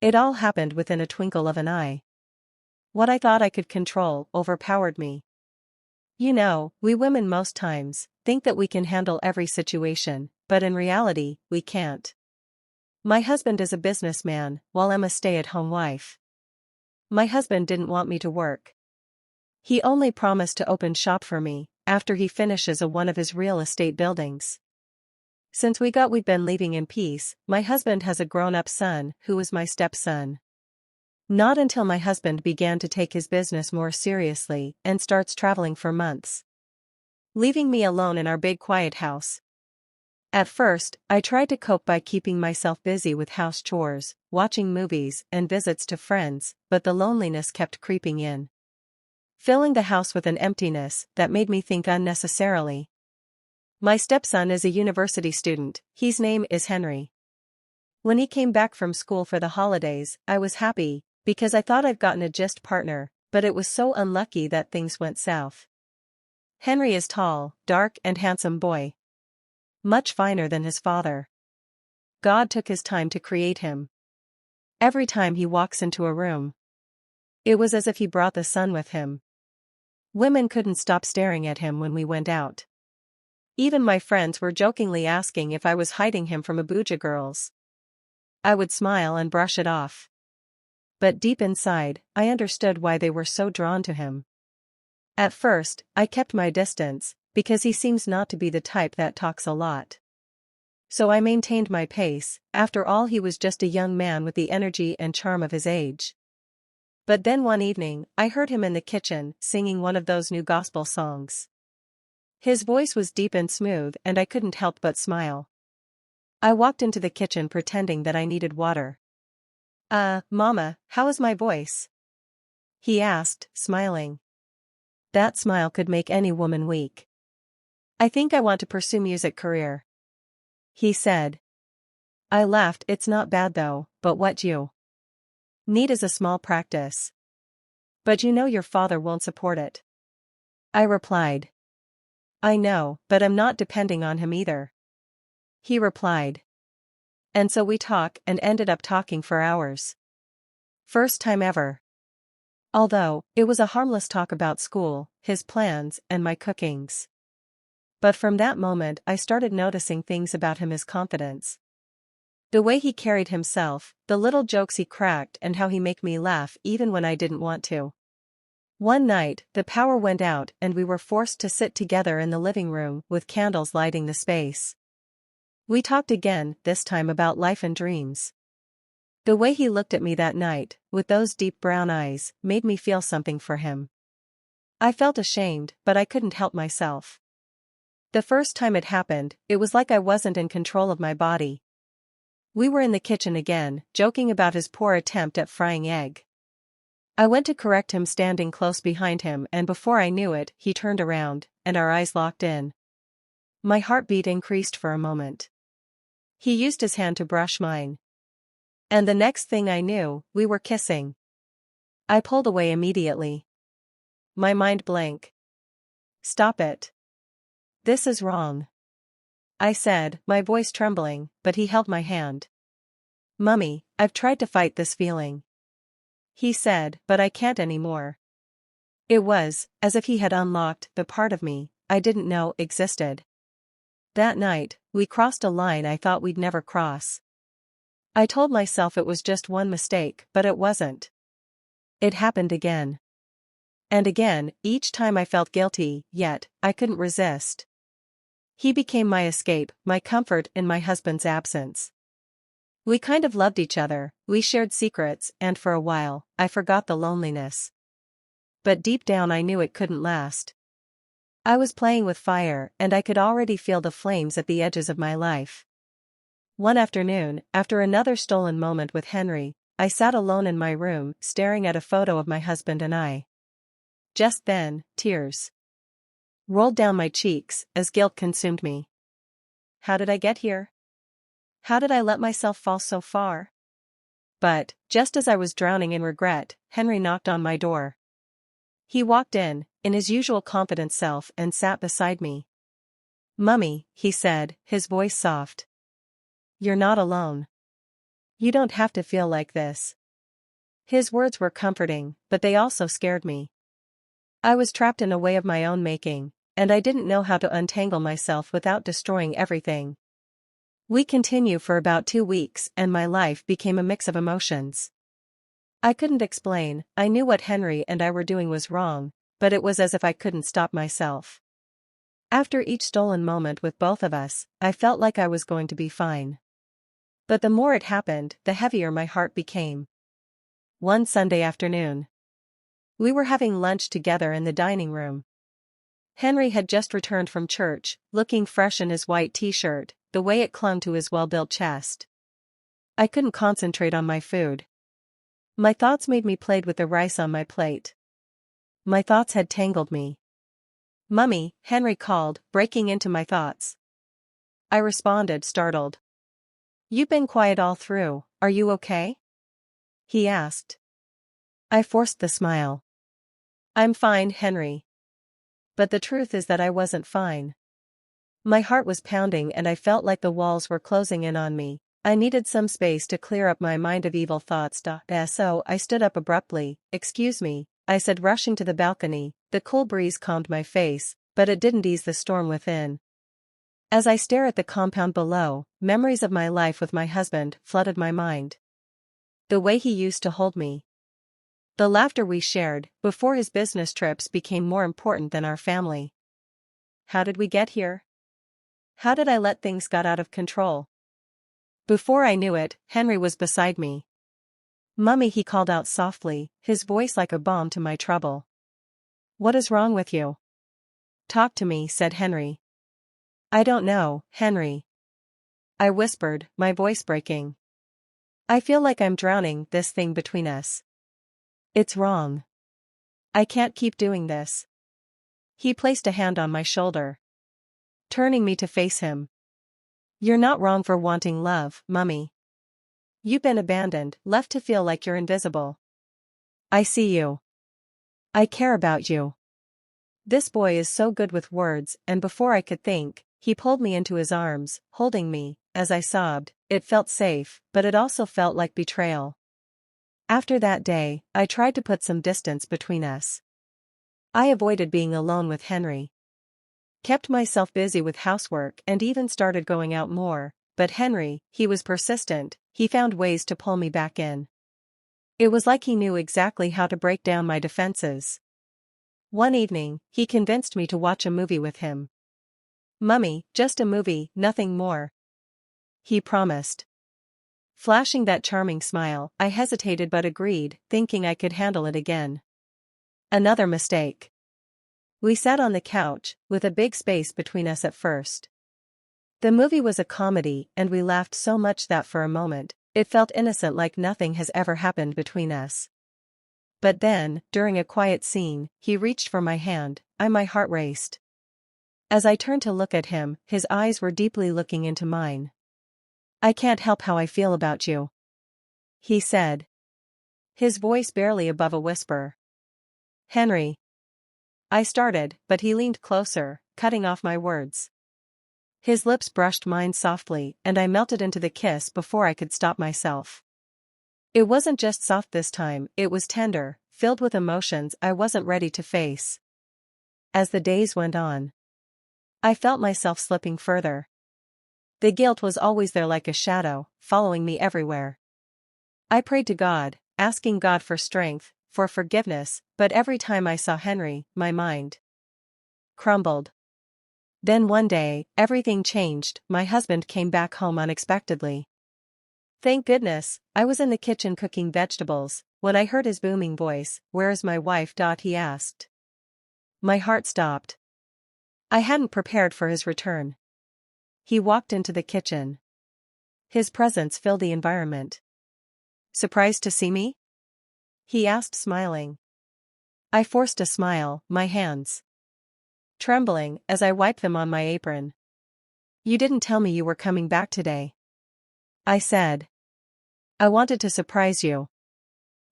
It all happened within a twinkle of an eye. What I thought I could control overpowered me. You know, we women most times think that we can handle every situation, but in reality, we can't. My husband is a businessman, while I'm a stay-at-home wife. My husband didn't want me to work. He only promised to open shop for me after he finishes one of his real estate buildings. Since we've been living in peace. My husband has a grown-up son who is my stepson. Not until my husband began to take his business more seriously and starts traveling for months, leaving me alone in our big quiet house. At first, I tried to cope by keeping myself busy with house chores, watching movies, and visits to friends, but the loneliness kept creeping in, filling the house with an emptiness that made me think unnecessarily. My stepson is a university student. His name is Henry. When he came back from school for the holidays, I was happy, because I thought I've gotten a gist partner, but it was so unlucky that things went south. Henry is tall, dark and handsome boy. Much finer than his father. God took his time to create him. Every time he walks into a room, it was as if he brought the sun with him. Women couldn't stop staring at him when we went out. Even my friends were jokingly asking if I was hiding him from Abuja girls. I would smile and brush it off. But deep inside, I understood why they were so drawn to him. At first, I kept my distance, because he seems not to be the type that talks a lot. So I maintained my pace. After all, he was just a young man with the energy and charm of his age. But then one evening, I heard him in the kitchen, singing one of those new gospel songs. His voice was deep and smooth, and I couldn't help but smile. I walked into the kitchen pretending that I needed water. Mama, how is my voice?" he asked, smiling. That smile could make any woman weak. "I think I want to pursue music career," he said. I laughed. "It's not bad though, but what you need is a small practice. But you know your father won't support it." I replied. "I know, but I'm not depending on him either," he replied. And so we talked and ended up talking for hours. First time ever. Although, it was a harmless talk about school, his plans, and my cookings. But from that moment I started noticing things about him: his confidence. The way he carried himself, the little jokes he cracked, and how he made me laugh even when I didn't want to. One night, the power went out and we were forced to sit together in the living room with candles lighting the space. We talked again, this time about life and dreams. The way he looked at me that night, with those deep brown eyes, made me feel something for him. I felt ashamed, but I couldn't help myself. The first time it happened, it was like I wasn't in control of my body. We were in the kitchen again, joking about his poor attempt at frying egg. I went to correct him standing close behind him, and before I knew it, he turned around, and our eyes locked in. My heartbeat increased for a moment. He used his hand to brush mine. And the next thing I knew, we were kissing. I pulled away immediately. My mind blank. "Stop it. This is wrong," I said, my voice trembling, but he held my hand. "Mummy, I've tried to fight this feeling," he said, "but I can't anymore." It was as if he had unlocked the part of me I didn't know existed. That night, we crossed a line I thought we'd never cross. I told myself it was just one mistake, but it wasn't. It happened again. And again, each time I felt guilty, yet I couldn't resist. He became my escape, my comfort in my husband's absence. We kind of loved each other, we shared secrets, and for a while, I forgot the loneliness. But deep down I knew it couldn't last. I was playing with fire, and I could already feel the flames at the edges of my life. One afternoon, after another stolen moment with Henry, I sat alone in my room, staring at a photo of my husband and I. Just then, tears rolled down my cheeks as guilt consumed me. How did I get here? How did I let myself fall so far? But, just as I was drowning in regret, Henry knocked on my door. He walked in his usual confident self, and sat beside me. "Mummy," he said, his voice soft. "You're not alone. You don't have to feel like this. His words were comforting, but they also scared me. I was trapped in a way of my own making, and I didn't know how to untangle myself without destroying everything. We continued for about 2 weeks and my life became a mix of emotions. I couldn't explain, I knew what Henry and I were doing was wrong, but it was as if I couldn't stop myself. After each stolen moment with both of us, I felt like I was going to be fine. But the more it happened, the heavier my heart became. One Sunday afternoon, we were having lunch together in the dining room. Henry had just returned from church, looking fresh in his white t-shirt, the way it clung to his well-built chest. I couldn't concentrate on my food. My thoughts made me play with the rice on my plate. My thoughts had tangled me. "Mummy," Henry called, breaking into my thoughts. I responded, startled. "You've been quiet all through, are you okay?" he asked. I forced the smile. "I'm fine, Henry." But the truth is that I wasn't fine. My heart was pounding and I felt like the walls were closing in on me. I needed some space to clear up my mind of evil thoughts. So I stood up abruptly. "Excuse me," I said, rushing to the balcony. The cool breeze calmed my face, but it didn't ease the storm within. As I stare at the compound below, memories of my life with my husband flooded my mind. The way he used to hold me. The laughter we shared before his business trips became more important than our family. How did we get here? How did I let things get out of control? Before I knew it, Henry was beside me. "Mummy," he called out softly, his voice like a balm to my trouble. "What is wrong with you?" "Talk to me," said Henry. "I don't know, Henry," I whispered, my voice breaking. "I feel like I'm drowning, this thing between us. It's wrong. I can't keep doing this." He placed a hand on my shoulder, turning me to face him. "You're not wrong for wanting love, Mummy. You've been abandoned, left to feel like you're invisible. I see you. I care about you." This boy is so good with words, and before I could think, he pulled me into his arms, holding me. As I sobbed, it felt safe, but it also felt like betrayal. After that day, I tried to put some distance between us. I avoided being alone with Henry. Kept myself busy with housework and even started going out more, but Henry, he was persistent, he found ways to pull me back in. It was like he knew exactly how to break down my defenses. One evening, he convinced me to watch a movie with him. "Mummy, just a movie, nothing more," he promised. Flashing that charming smile, I hesitated but agreed, thinking I could handle it again. Another mistake. We sat on the couch, with a big space between us at first. The movie was a comedy and we laughed so much that for a moment, it felt innocent, like nothing has ever happened between us. But then, during a quiet scene, he reached for my hand, my heart raced. As I turned to look at him, his eyes were deeply looking into mine. "I can't help how I feel about you," he said, his voice barely above a whisper. "Henry." I started, but he leaned closer, cutting off my words. His lips brushed mine softly, and I melted into the kiss before I could stop myself. It wasn't just soft this time, it was tender, filled with emotions I wasn't ready to face. As the days went on, I felt myself slipping further. The guilt was always there like a shadow, following me everywhere. I prayed to God, asking God for strength, for forgiveness, but every time I saw Henry, my mind crumbled. Then one day, everything changed. My husband came back home unexpectedly. Thank goodness, I was in the kitchen cooking vegetables, when I heard his booming voice. "Where's my wife?" he asked. My heart stopped. I hadn't prepared for his return. He walked into the kitchen. His presence filled the environment. "Surprised to see me?" he asked, smiling. I forced a smile, my hands trembling as I wiped them on my apron. "You didn't tell me you were coming back today," I said. "I wanted to surprise you,"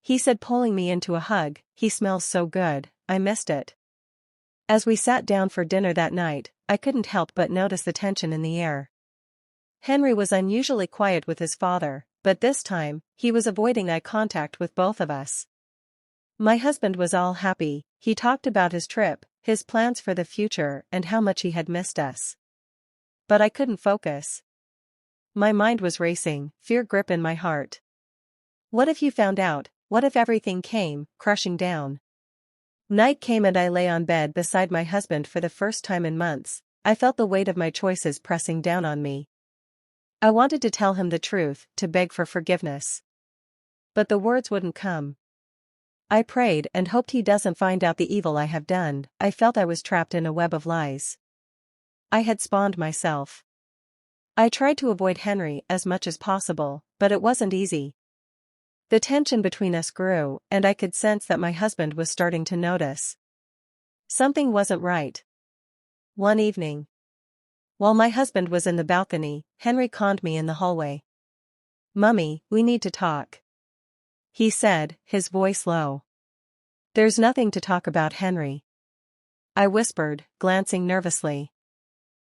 he said, pulling me into a hug. "He smells so good, I missed it." As we sat down for dinner that night, I couldn't help but notice the tension in the air. Henry was unusually quiet with his father, but this time, he was avoiding eye contact with both of us. My husband was all happy. He talked about his trip, his plans for the future, and how much he had missed us. But I couldn't focus. My mind was racing, fear gripping my heart. What if you found out? What if everything came crashing down? Night came and I lay on bed beside my husband for the first time in months. I felt the weight of my choices pressing down on me. I wanted to tell him the truth, to beg for forgiveness. But the words wouldn't come. I prayed and hoped he doesn't find out the evil I have done. I felt I was trapped in a web of lies I had spawned myself. I tried to avoid Henry as much as possible, but it wasn't easy. The tension between us grew, and I could sense that my husband was starting to notice. Something wasn't right. One evening, while my husband was in the balcony, Henry conned me in the hallway. "Mummy, we need to talk," he said, his voice low. "There's nothing to talk about, Henry," I whispered, glancing nervously.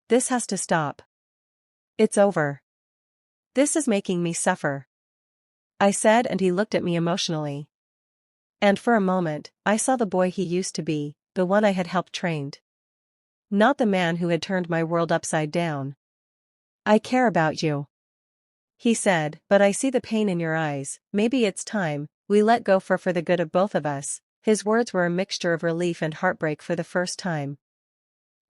"This has to stop. It's over. This is making me suffer," I said, and he looked at me emotionally. And for a moment, I saw the boy he used to be, the one I had helped train. Not the man who had turned my world upside down. "I care about you," he said, "but I see the pain in your eyes. Maybe it's time we let go for the good of both of us." His words were a mixture of relief and heartbreak for the first time.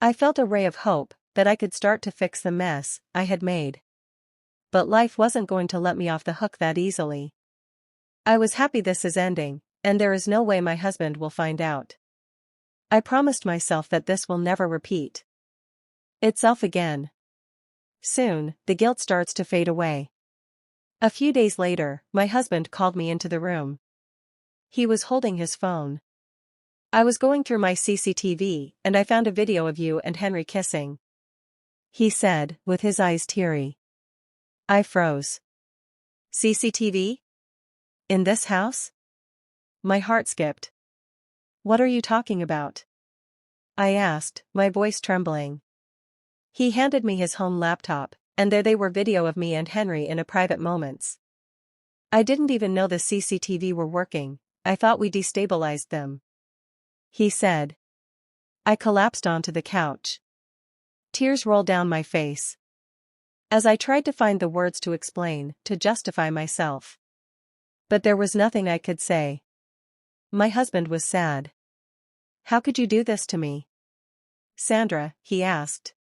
I felt a ray of hope that I could start to fix the mess I had made. But life wasn't going to let me off the hook that easily. I was happy this is ending, and there is no way my husband will find out. I promised myself that this will never repeat itself again. Soon, the guilt starts to fade away. A few days later, my husband called me into the room. He was holding his phone. "I was going through my CCTV, and I found a video of you and Henry kissing," he said, with his eyes teary. I froze. "CCTV? In this house?" My heart skipped. "What are you talking about?" I asked, my voice trembling. He handed me his home laptop, and there they were, video of me and Henry in a private moments. "I didn't even know the CCTV were working. I thought we destabilized them," he said. I collapsed onto the couch. Tears rolled down my face as I tried to find the words to explain, to justify myself. But there was nothing I could say. My husband was sad. "How could you do this to me, Sandra?" he asked.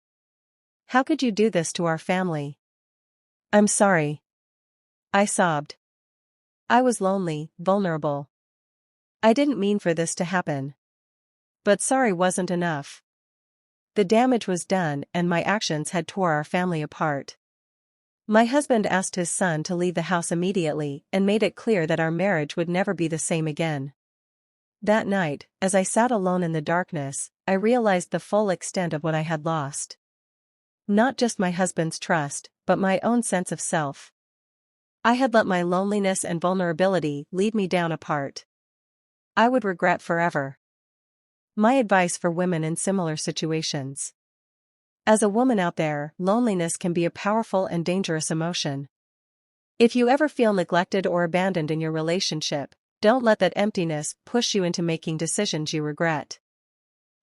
"How could you do this to our family?" "I'm sorry," I sobbed. I was lonely, vulnerable. I didn't mean for this to happen. But sorry wasn't enough. The damage was done, and my actions had tore our family apart. My husband asked his son to leave the house immediately and made it clear that our marriage would never be the same again. That night, as I sat alone in the darkness, I realized the full extent of what I had lost. Not just my husband's trust, but my own sense of self. I had let my loneliness and vulnerability lead me down a path I would regret forever. My advice for women in similar situations. As a woman out there, loneliness can be a powerful and dangerous emotion. If you ever feel neglected or abandoned in your relationship, don't let that emptiness push you into making decisions you regret.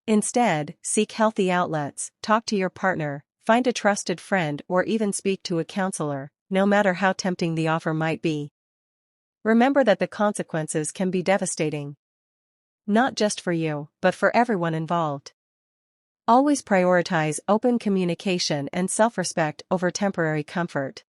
Instead, seek healthy outlets, talk to your partner, find a trusted friend, or even speak to a counselor, no matter how tempting the offer might be. Remember that the consequences can be devastating. Not just for you, but for everyone involved. Always prioritize open communication and self-respect over temporary comfort.